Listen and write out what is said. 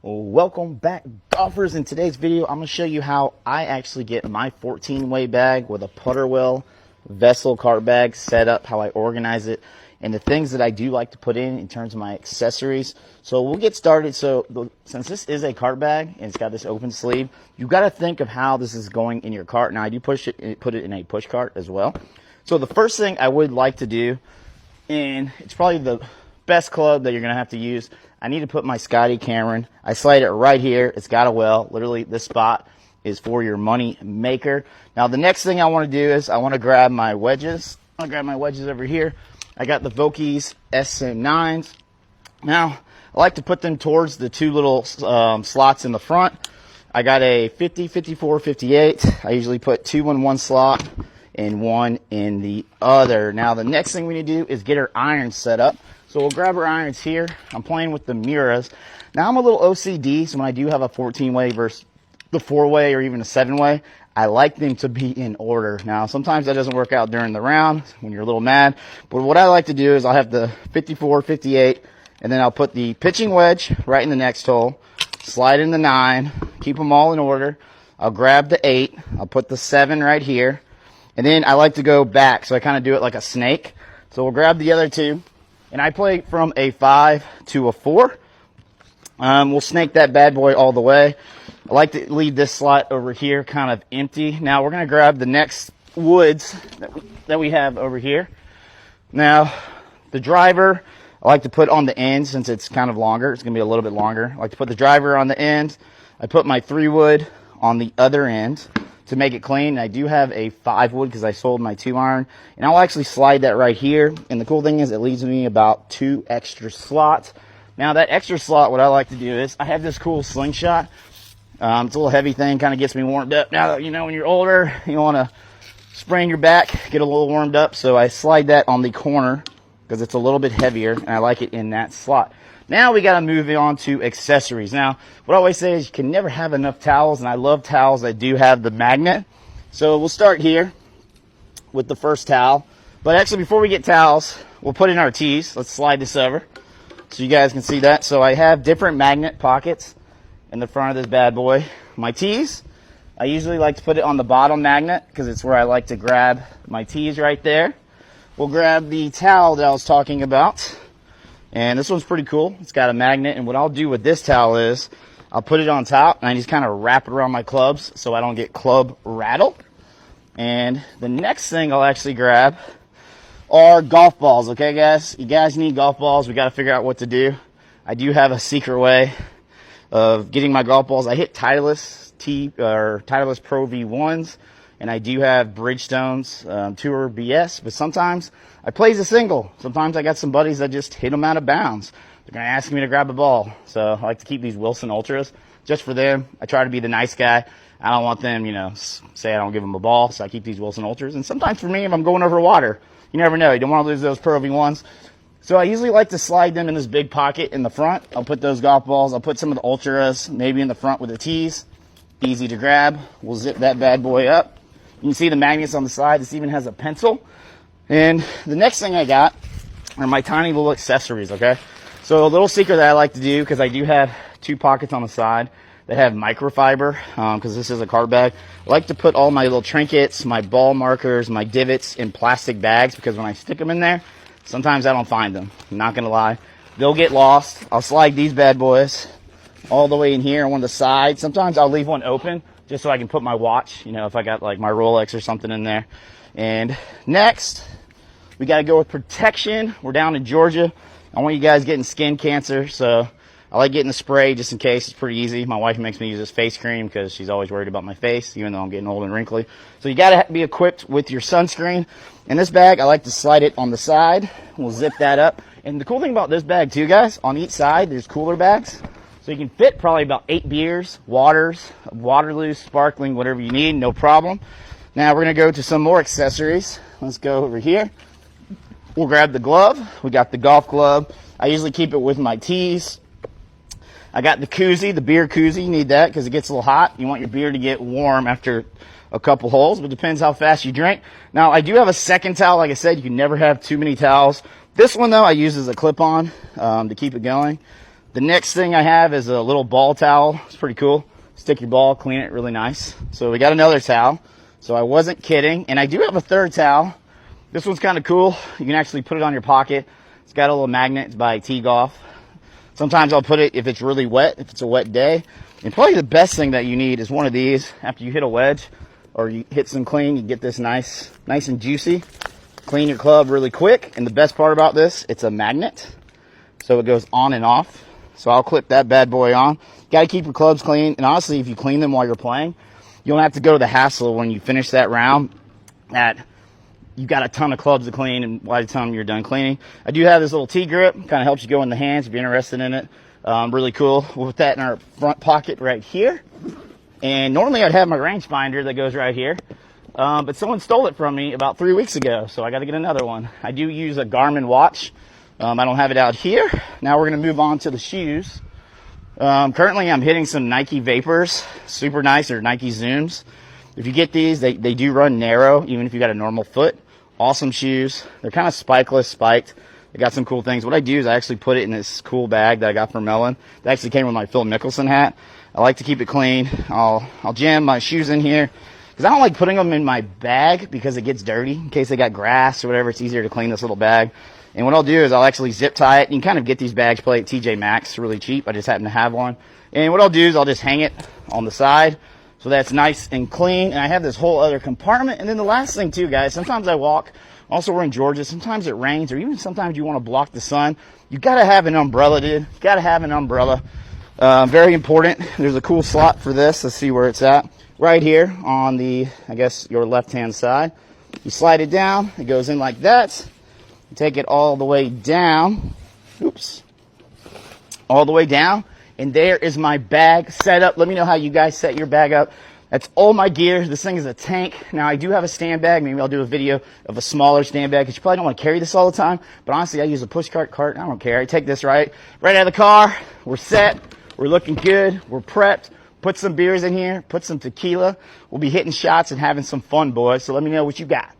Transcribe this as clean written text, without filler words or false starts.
Welcome back, golfers. In today's video I'm going to show you how I actually get my 14-way bag with a putter well vessel cart bag set up, how I organize it, and the things that I do like to put in terms of my accessories. So we'll get started. Since this is a cart bag and it's got this open sleeve, you got to think of how this is going in your cart. Now I do put it in a push cart as well. So the first thing I would like to do, and it's probably the best club that you're going to have to use, I need to put my Scotty Cameron. I slide it right here. It's got a well. Literally, this spot is for your money maker. Now, the next thing I want to do is I want to grab my wedges. I'm going to grab my wedges over here. I got the Vokeys SM9s. Now, I like to put them towards the two little slots in the front. I got a 50, 54, 58. I usually put two in one slot and one in the other. Now, the next thing we need to do is get our irons set up. So we'll grab our irons here. I'm playing with the Miras. Now I'm a little OCD, so when I do have a 14-way versus the 4-way or even a 7-way, I like them to be in order. Now sometimes that doesn't work out during the round when you're a little mad, but what I like to do is I'll have the 54, 58, and then I'll put the pitching wedge right in the next hole, slide in the 9, keep them all in order. I'll grab the 8, I'll put the 7 right here, and then I like to go back, so I kind of do it like a snake. So we'll grab the other two. And I play from a 5 to a 4. We'll snake that bad boy all the way. I like to leave this slot over here kind of empty. Now we're going to grab the next woods that we have over here. Now, the driver, I like to put on the end since it's kind of longer. It's going to be a little bit longer. I like to put the driver on the end. I put my 3-wood on the other end to make it clean. I do have a 5-wood because I sold my 2-iron, and I'll actually slide that right here. And the cool thing is it leaves me about 2 extra slots. Now that extra slot, what I like to do is I have this cool slingshot. It's a little heavy thing, kind of gets me warmed up. Now, you know, when you're older, you want to sprain your back, get a little warmed up. So I slide that on the corner because it's a little bit heavier, and I like it in that slot. Now we got to move on to accessories. Now, what I always say is you can never have enough towels, and I love towels that do have the magnet. So we'll start here with the first towel. But actually, before we get towels, we'll put in our tees. Let's slide this over so you guys can see that. So I have different magnet pockets in the front of this bad boy. My tees, I usually like to put it on the bottom magnet because it's where I like to grab my tees right there. We'll grab the towel that I was talking about. And this one's pretty cool. It's got a magnet, and what I'll do with this towel is I'll put it on top, and I just kind of wrap it around my clubs so I don't get club rattle. And the next thing I'll actually grab are golf balls, okay, guys? You guys need golf balls. We got to figure out what to do. I do have a secret way of getting my golf balls. I hit Titleist Titleist Pro V1s, and I do have Bridgestones Tour BS, but sometimes I plays a single. Sometimes I got some buddies that just hit them out of bounds. They're going to ask me to grab a ball. So I like to keep these Wilson Ultras just for them. I try to be the nice guy. I don't want them, you know, say I don't give them a ball, so I keep these Wilson Ultras. And sometimes for me, if I'm going over water, you never know. You don't want to lose those Pro V1s. So I usually like to slide them in this big pocket in the front. I'll put those golf balls. I'll put some of the Ultras maybe in the front with the tees. Easy to grab. We'll zip that bad boy up. You can see the magnets on the side. This even has a pencil. And the next thing I got are my tiny little accessories, okay? So a little secret that I like to do, because I do have 2 pockets on the side that have microfiber, because this is a cart bag. I like to put all my little trinkets, my ball markers, my divots in plastic bags, because when I stick them in there, sometimes I don't find them. I'm not going to lie. They'll get lost. I'll slide these bad boys all the way in here on one of the sides. Sometimes I'll leave one open just so I can put my watch, you know, if I got like my Rolex or something in there. And next, we got to go with protection. We're down in Georgia. I want you guys getting skin cancer, so I like getting the spray just in case. It's pretty easy. My wife makes me use this face cream because she's always worried about my face, even though I'm getting old and wrinkly. So you got to be equipped with your sunscreen. In this bag, I like to slide it on the side. We'll zip that up. And the cool thing about this bag too, guys, on each side, there's cooler bags. So you can fit probably about 8 beers, waters, Waterloo, sparkling, whatever you need, no problem. Now we're going to go to some more accessories. Let's go over here. We'll grab the glove. We got the golf glove. I usually keep it with my tees. I got the koozie, the beer koozie. You need that because it gets a little hot. You want your beer to get warm after a couple holes, but it depends how fast you drink. Now, I do have a second towel. Like I said, you can never have too many towels. This one, though, I use as a clip-on to keep it going. The next thing I have is a little ball towel. It's pretty cool. Stick your ball, clean it really nice. So we got another towel. So I wasn't kidding. And I do have a third towel. This one's kind of cool. You can actually put it on your pocket. It's got a little magnet. It's by T-Golf. Sometimes I'll put it if it's really wet, if it's a wet day. And probably the best thing that you need is one of these. After you hit a wedge or you hit some clean, you get this nice and juicy. Clean your club really quick. And the best part about this, it's a magnet. So it goes on and off. So I'll clip that bad boy on. Got to keep your clubs clean. And honestly, if you clean them while you're playing, you don't have to go to the hassle when you finish that round that you got a ton of clubs to clean, and by the time you're done cleaning. I do have this little T-grip. Kind of helps you go in the hands if you're interested in it. Really cool. We'll put that in our front pocket right here. And normally I'd have my rangefinder that goes right here. But someone stole it from me about 3 weeks ago, so I got to get another one. I do use a Garmin watch. I don't have it out here. Now we're going to move on to the shoes. Currently I'm hitting some Nike Vapors. Super nice. Or Nike Zooms. If you get these, they do run narrow, even if you got a normal foot. Awesome shoes. They're kind of spikeless, spiked. They got some cool things. What I do is I actually put it in this cool bag that I got from Mellon. That actually came with my Phil Mickelson hat. I like to keep it clean. I'll jam my shoes in here because I don't like putting them in my bag because it gets dirty. In case they got grass or whatever, it's easier to clean this little bag. And what I'll do is I'll actually zip tie it. You can kind of get these bags probably at TJ Maxx, really cheap. I just happen to have one. And what I'll do is I'll just hang it on the side. So that's nice and clean. And I have this whole other compartment. And then the last thing too, guys, sometimes I walk, also we're in Georgia, sometimes it rains, or even sometimes you want to block the sun. You got to have an umbrella, dude. You got to have an umbrella. Very important. There's a cool slot for this. Let's see where it's at. Right here on the, I guess, your left-hand side. You slide it down. It goes in like that. You take it all the way down. Oops. All the way down. And there is my bag set up. Let me know how you guys set your bag up. That's all my gear. This thing is a tank. Now, I do have a stand bag. Maybe I'll do a video of a smaller stand bag because you probably don't want to carry this all the time. But honestly, I use a push cart. I don't care. I take this right out of the car. We're set. We're looking good. We're prepped. Put some beers in here. Put some tequila. We'll be hitting shots and having some fun, boys. So let me know what you got.